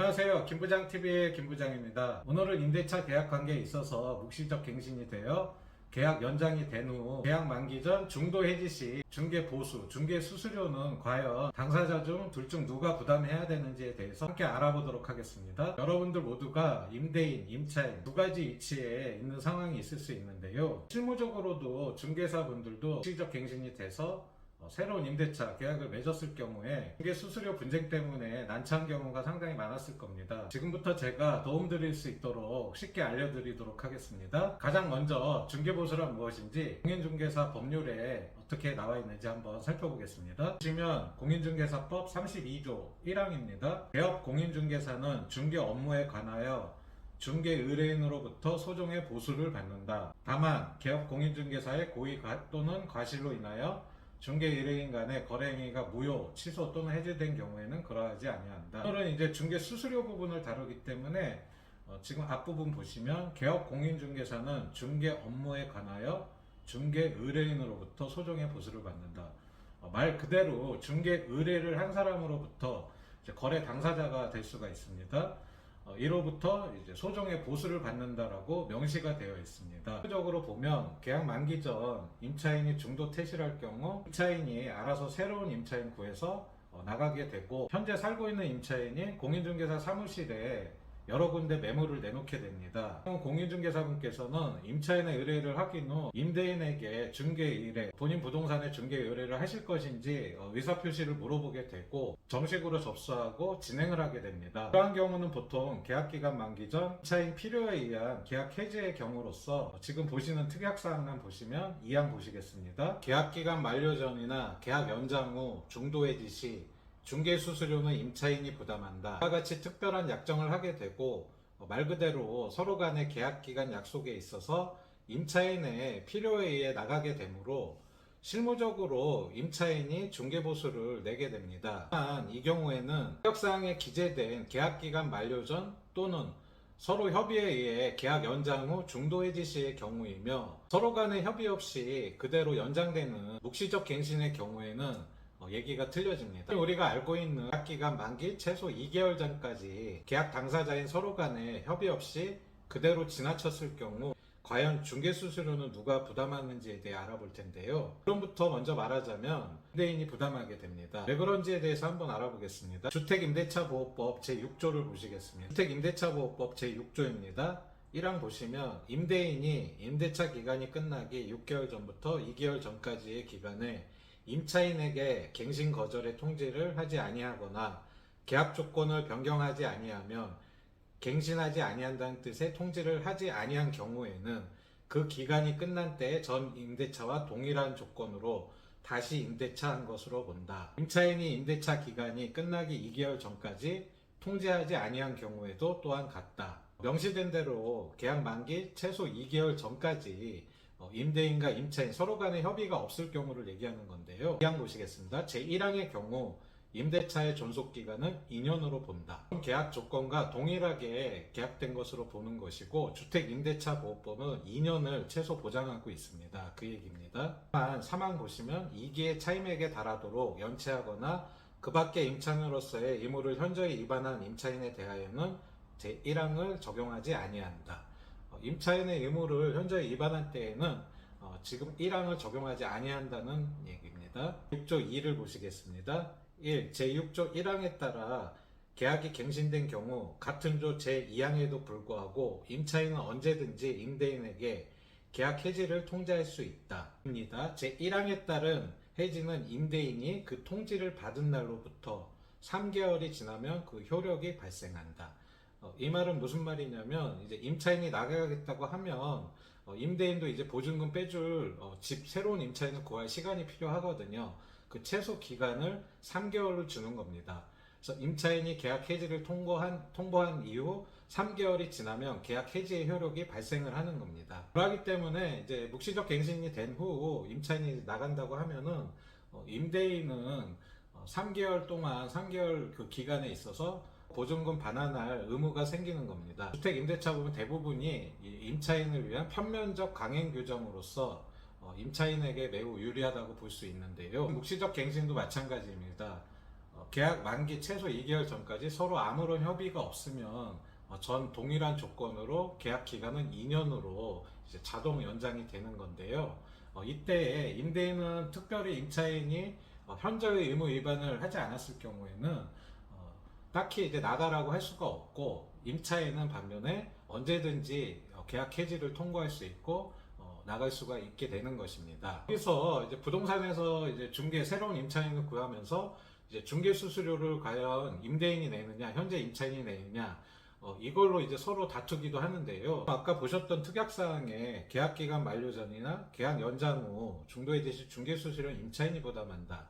안녕하세요. 김부장TV의 김부장입니다. 오늘은 임대차 계약 관계에 있어서 묵시적 갱신이 되어 계약 연장이 된 후 계약 만기 전 중도 해지 시 중개 보수, 중개 수수료는 과연 당사자 중 둘 중 누가 부담해야 되는지에 대해서 함께 알아보도록 하겠습니다. 여러분들 모두가 임대인, 임차인 두 가지 위치에 있는 상황이 있을 수 있는데요. 실무적으로도 중개사분들도 묵시적 갱신이 돼서 새로운 임대차 계약을 맺었을 경우에 중개 수수료 분쟁 때문에 난처한 경우가 상당히 많았을 겁니다. 지금부터 제가 도움드릴 수 있도록 쉽게 알려드리도록 하겠습니다. 가장 먼저 중개보수란 무엇인지 공인중개사 법률에 어떻게 나와 있는지 한번 살펴보겠습니다. 보시면 공인중개사법 32조 1항입니다. 개업 공인중개사는 중개 업무에 관하여 중개 의뢰인으로부터 소정의 보수를 받는다. 다만 개업 공인중개사의 고의 또는 과실로 인하여 중개 의뢰인 간의 거래 행위가 무효, 취소 또는 해지된 경우에는 그러하지 아니한다. 오늘은 이제 중개 수수료 부분을 다루기 때문에 지금 앞부분 보시면 개업 공인중개사는 중개 업무에 관하여 중개 의뢰인으로부터 소정의 보수를 받는다. 말 그대로 중개 의뢰를 한 사람으로부터 이제 거래 당사자가 될 수가 있습니다. 이로부터 이제 소정의 보수를 받는다라고 명시가 되어 있습니다. 실질적으로 보면 계약 만기 전 임차인이 중도 퇴실할 경우 임차인이 알아서 새로운 임차인 구해서 나가게 되고, 현재 살고 있는 임차인이 공인중개사 사무실에 여러 군데 매물을 내놓게 됩니다. 공인중개사분께서는 임차인의 의뢰를 확인 후 임대인에게 중개 의뢰, 본인 부동산의 중개 의뢰를 하실 것인지 의사표시를 물어보게 되고 정식으로 접수하고 진행을 하게 됩니다. 그러한 경우는 보통 계약기간 만기 전 임차인 필요에 의한 계약 해지의 경우로서 지금 보시는 특약사항만 보시면 2항 보시겠습니다. 계약기간 만료 전이나 계약 연장 후 중도 해지 시 중개 수수료는 임차인이 부담한다. 이와 같이 특별한 약정을 하게 되고 말 그대로 서로 간의 계약기간 약속에 있어서 임차인의 필요에 의해 나가게 되므로 실무적으로 임차인이 중개보수를 내게 됩니다. 하지만 이 경우에는 협약사항에 기재된 계약기간 만료 전 또는 서로 협의에 의해 계약 연장 후 중도 해지 시의 경우이며, 서로 간의 협의 없이 그대로 연장되는 묵시적 갱신의 경우에는 얘기가 틀려집니다. 우리가 알고 있는 계약기간 만기 최소 2개월 전까지 계약 당사자인 서로 간에 협의 없이 그대로 지나쳤을 경우 과연 중개수수료는 누가 부담하는지에 대해 알아볼 텐데요. 그럼부터 먼저 말하자면 임대인이 부담하게 됩니다. 왜 그런지에 대해서 한번 알아보겠습니다. 주택임대차보호법 제6조를 보시겠습니다. 주택임대차보호법 제6조입니다. 1항 보시면 임대인이 임대차 기간이 끝나기 6개월 전부터 2개월 전까지의 기간에 임차인에게 갱신 거절의 통지를 하지 아니하거나 계약 조건을 변경하지 아니하면 갱신하지 아니한다는 뜻의 통지를 하지 아니한 경우에는 그 기간이 끝난 때에 전 임대차와 동일한 조건으로 다시 임대차한 것으로 본다. 임차인이 임대차 기간이 끝나기 2개월 전까지 통지하지 아니한 경우에도 또한 같다. 명시된 대로 계약 만기 최소 2개월 전까지 임대인과 임차인 서로 간의 협의가 없을 경우를 얘기하는 건데요. 2항 보시겠습니다. 제1항의 경우 임대차의 존속기간은 2년으로 본다. 계약 조건과 동일하게 계약된 것으로 보는 것이고, 주택임대차보호법은 2년을 최소 보장하고 있습니다. 그 얘기입니다. 다만 3항 보시면 2기의 차임액에 달하도록 연체하거나 그 밖의 임차인으로서의 의무를 현저히 위반한 임차인에 대하여는 제1항을 적용하지 아니한다. 임차인의 의무를 현저히 위반한 때에는 지금 1항을 적용하지 아니한다는 얘기입니다. 6조 2를 보시겠습니다. 1. 제6조 1항에 따라 계약이 갱신된 경우 같은 조 제2항에도 불구하고 임차인은 언제든지 임대인에게 계약 해지를 통지할 수 있다. 입니다. 제1항에 따른 해지는 임대인이 그 통지를 받은 날로부터 3개월이 지나면 그 효력이 발생한다. 이 말은 무슨 말이냐면, 이제 임차인이 나가겠다고 하면 임대인도 이제 보증금 빼줄 집 새로운 임차인을 구할 시간이 필요하거든요. 그 최소 기간을 3개월을 주는 겁니다. 그래서 임차인이 계약 해지를 통보한 이후 3개월이 지나면 계약 해지의 효력이 발생을 하는 겁니다. 그렇기 때문에 이제 묵시적 갱신이 된 후 임차인이 나간다고 하면은 임대인은 3개월 동안 3개월 그 기간에 있어서 보증금 반환할 의무가 생기는 겁니다. 주택임대차 보면 대부분이 임차인을 위한 편면적 강행 규정으로서 임차인에게 매우 유리하다고 볼 수 있는데요. 묵시적 갱신도 마찬가지입니다. 계약 만기 최소 2개월 전까지 서로 아무런 협의가 없으면 전 동일한 조건으로 계약 기간은 2년으로 이제 자동 연장이 되는 건데요. 이때 임대인은 특별히 임차인이 현저히 의무 위반을 하지 않았을 경우에는 딱히 이제 나가라고 할 수가 없고, 임차인은 반면에 언제든지 계약 해지를 통고할 수 있고 나갈 수가 있게 되는 것입니다. 그래서 이제 부동산에서 이제 새로운 임차인을 구하면서 이제 중개 수수료를 과연 임대인이 내느냐, 현재 임차인이 내느냐, 이걸로 이제 서로 다투기도 하는데요. 아까 보셨던 특약사항에 계약기간 만료 전이나 계약 연장 후 중도해지 시 중개 수수료는 임차인이 부담한다.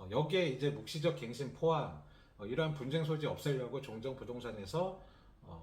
여기에 이제 묵시적 갱신 포함, 이러한 분쟁 소지 없애려고 종종 부동산에서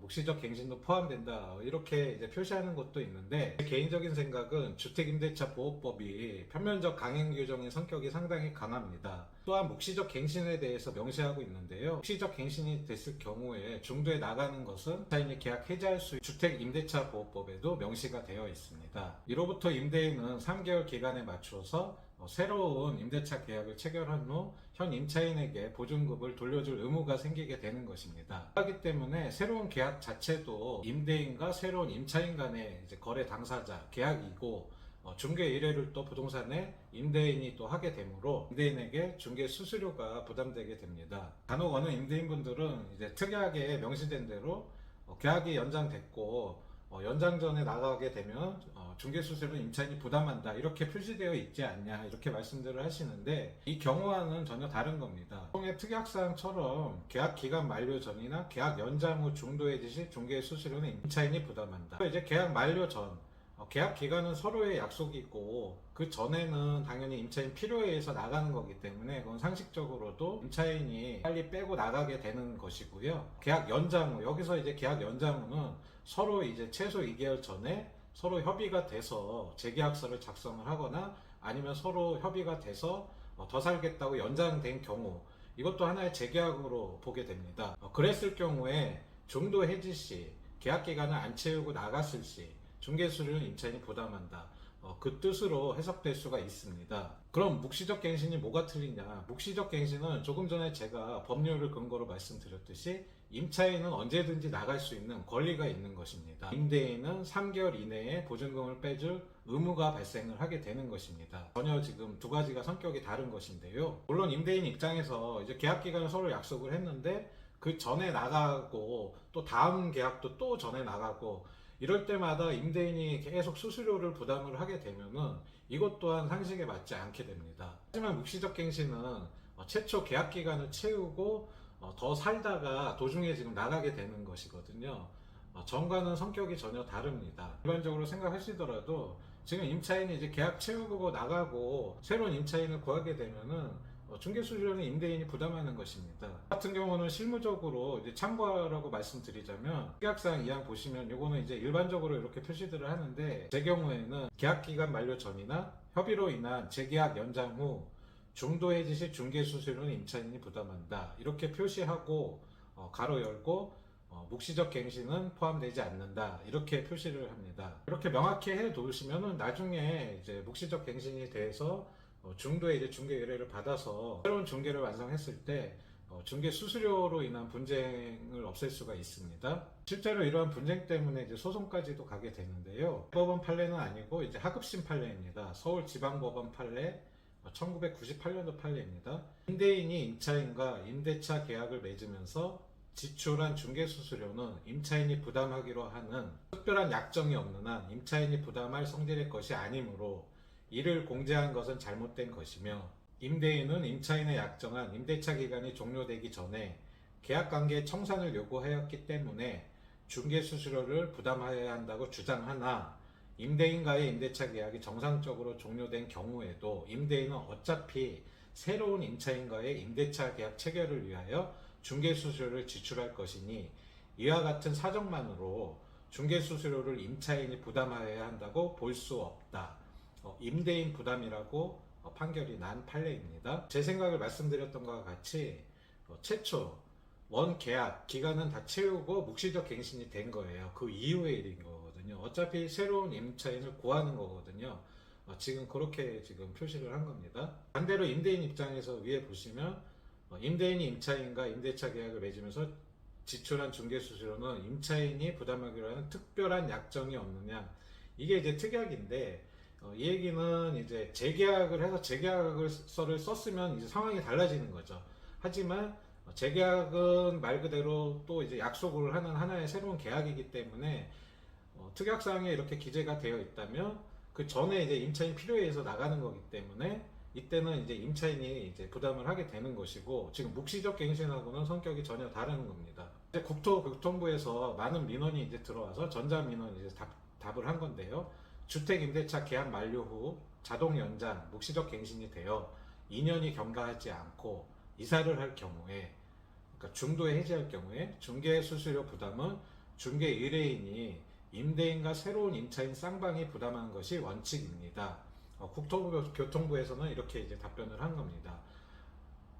묵시적 갱신도 포함된다, 이렇게 이제 표시하는 것도 있는데, 개인적인 생각은 주택임대차 보호법이 편면적 강행 규정의 성격이 상당히 강합니다. 또한 묵시적 갱신에 대해서 명시하고 있는데요. 묵시적 갱신이 됐을 경우에 중도에 나가는 것은 임차인이 계약 해지할 수 있는 주택임대차 보호법에도 명시가 되어 있습니다. 이로부터 임대인은 3개월 기간에 맞추어서 새로운 임대차 계약을 체결한 후 현 임차인에게 보증금을 돌려줄 의무가 생기게 되는 것입니다. 그렇기 때문에 새로운 계약 자체도 임대인과 새로운 임차인 간의 이제 거래 당사자 계약이고, 중개 의뢰를 또 부동산에 임대인이 또 하게 되므로 임대인에게 중개 수수료가 부담되게 됩니다. 간혹 어느 임대인분들은 이제 특약에 명시된 대로 계약이 연장됐고 연장 전에 나가게 되면 중개 수수료는 임차인이 부담한다, 이렇게 표시되어 있지 않냐, 이렇게 말씀들을 하시는데, 이 경우와는 전혀 다른 겁니다. 통의 특약사항처럼 계약 기간 만료 전이나 계약 연장 후 중도해지 시 중개 수수료는 임차인이 부담한다. 이제 계약 만료 전, 계약 기간은 서로의 약속이고 그 전에는 당연히 임차인 필요에 의해서 나가는 거기 때문에 그건 상식적으로도 임차인이 빨리 빼고 나가게 되는 것이고요. 계약 연장 후, 여기서 이제 계약 연장 후는 서로 이제 최소 2개월 전에 서로 협의가 돼서 재계약서를 작성을 하거나, 아니면 서로 협의가 돼서 더 살겠다고 연장된 경우, 이것도 하나의 재계약으로 보게 됩니다. 그랬을 경우에 중도 해지 시, 계약 기간을 안 채우고 나갔을 시 중개 수수료는 임차인이 부담한다, 그 뜻으로 해석될 수가 있습니다. 그럼 묵시적 갱신이 뭐가 틀리냐? 묵시적 갱신은 조금 전에 제가 법률을 근거로 말씀드렸듯이 임차인은 언제든지 나갈 수 있는 권리가 있는 것입니다. 임대인은 3개월 이내에 보증금을 빼줄 의무가 발생을 하게 되는 것입니다. 전혀 지금 두 가지가 성격이 다른 것인데요. 물론 임대인 입장에서 이제 계약 기간을 서로 약속을 했는데 그 전에 나가고 또 다음 계약도 또 전에 나가고, 이럴 때마다 임대인이 계속 수수료를 부담을 하게 되면은 이것 또한 상식에 맞지 않게 됩니다. 하지만 묵시적 갱신은 최초 계약 기간을 채우고 더 살다가 도중에 지금 나가게 되는 것이거든요. 전과는 성격이 전혀 다릅니다. 일반적으로 생각하시더라도 지금 임차인이 이제 계약 채우고 나가고 새로운 임차인을 구하게 되면은 중개 수수료는 임대인이 부담하는 것입니다. 같은 경우는 실무적으로 이제 참고하라고 말씀드리자면, 특약사항 2항 보시면 요거는 이제 일반적으로 이렇게 표시들을 하는데, 제 경우에는 계약 기간 만료 전이나 협의로 인한 재계약 연장 후 중도 해지 시 중개 수수료는 임차인이 부담한다, 이렇게 표시하고 가로 열고 묵시적 갱신은 포함되지 않는다, 이렇게 표시를 합니다. 이렇게 명확히 해 두시면은 나중에 이제 묵시적 갱신이 돼서 중도에 이제 중개 의뢰를 받아서 새로운 중개를 완성했을 때 중개 수수료로 인한 분쟁을 없앨 수가 있습니다. 실제로 이러한 분쟁 때문에 이제 소송까지도 가게 되는데요. 법원 판례는 아니고 이제 하급심 판례입니다. 서울지방법원 판례 1998년도 판례입니다. 임대인이 임차인과 임대차 계약을 맺으면서 지출한 중개 수수료는 임차인이 부담하기로 하는 특별한 약정이 없는 한 임차인이 부담할 성질의 것이 아니므로 이를 공제한 것은 잘못된 것이며, 임대인은 임차인의 약정한 임대차 기간이 종료되기 전에 계약관계 청산을 요구하였기 때문에 중개 수수료를 부담해야 한다고 주장하나, 임대인과의 임대차 계약이 정상적으로 종료된 경우에도 임대인은 어차피 새로운 임차인과의 임대차 계약 체결을 위하여 중개 수수료를 지출할 것이니 이와 같은 사정만으로 중개 수수료를 임차인이 부담해야 한다고 볼 수 없다, 임대인 부담이라고 판결이 난 판례입니다. 제 생각을 말씀드렸던 것과 같이 최초 원 계약 기간은 다 채우고 묵시적 갱신이 된 거예요. 그 이후의 일인 거거든요. 어차피 새로운 임차인을 구하는 거거든요. 지금 그렇게 지금 표시를 한 겁니다. 반대로 임대인 입장에서 위에 보시면 임대인이 임차인과 임대차 계약을 맺으면서 지출한 중개수수료는 임차인이 부담하기로 하는 특별한 약정이 없느냐, 이게 이제 특약인데, 이 얘기는 이제 재계약을 해서 재계약서를 썼으면 이제 상황이 달라지는 거죠. 하지만 재계약은 말 그대로 또 이제 약속을 하는 하나의 새로운 계약이기 때문에 특약사항에 이렇게 기재가 되어 있다면 그 전에 이제 임차인 필요에 의해서 나가는 거기 때문에 이때는 이제 임차인이 이제 부담을 하게 되는 것이고, 지금 묵시적 갱신하고는 성격이 전혀 다른 겁니다. 이제 국토교통부에서 많은 민원이 이제 들어와서 전자민원 이제 답을 한 건데요. 주택임대차 계약 만료 후 자동 연장, 묵시적 갱신이 되어 2년이 경과하지 않고 이사를 할 경우에, 그러니까 중도에 해지할 경우에 중개 수수료 부담은 중개 의뢰인이 임대인과 새로운 임차인 쌍방이 부담하는 것이 원칙입니다. 국토교통부에서는 이렇게 이제 답변을 한 겁니다.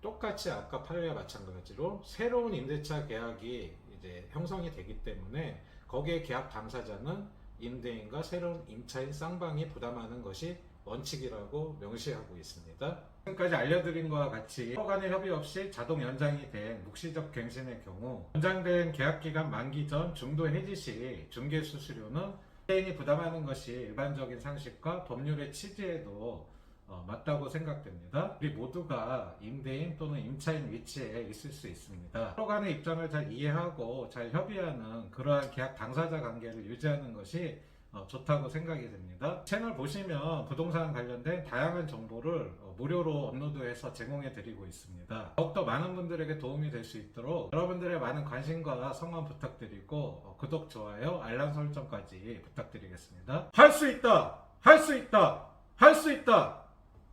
똑같이 아까 판례와 마찬가지로 새로운 임대차 계약이 이제 형성이 되기 때문에 거기에 계약 당사자는 임대인과 새로운 임차인 쌍방이 부담하는 것이 원칙이라고 명시하고 있습니다. 지금까지 알려드린 것과 같이 서로 간의 협의 없이 자동 연장이 된 묵시적 갱신의 경우, 연장된 계약기간 만기 전 중도 해지 시 중개수수료는 임대인이 부담하는 것이 일반적인 상식과 법률의 취지에도 맞다고 생각됩니다. 우리 모두가 임대인 또는 임차인 위치에 있을 수 있습니다. 서로 간의 입장을 잘 이해하고 잘 협의하는 그러한 계약 당사자 관계를 유지하는 것이 좋다고 생각이 됩니다. 채널 보시면 부동산 관련된 다양한 정보를 무료로 업로드해서 제공해 드리고 있습니다. 더욱더 많은 분들에게 도움이 될 수 있도록 여러분들의 많은 관심과 성원 부탁드리고 구독, 좋아요, 알람 설정까지 부탁드리겠습니다. 할 수 있다! 할 수 있다! 할 수 있다!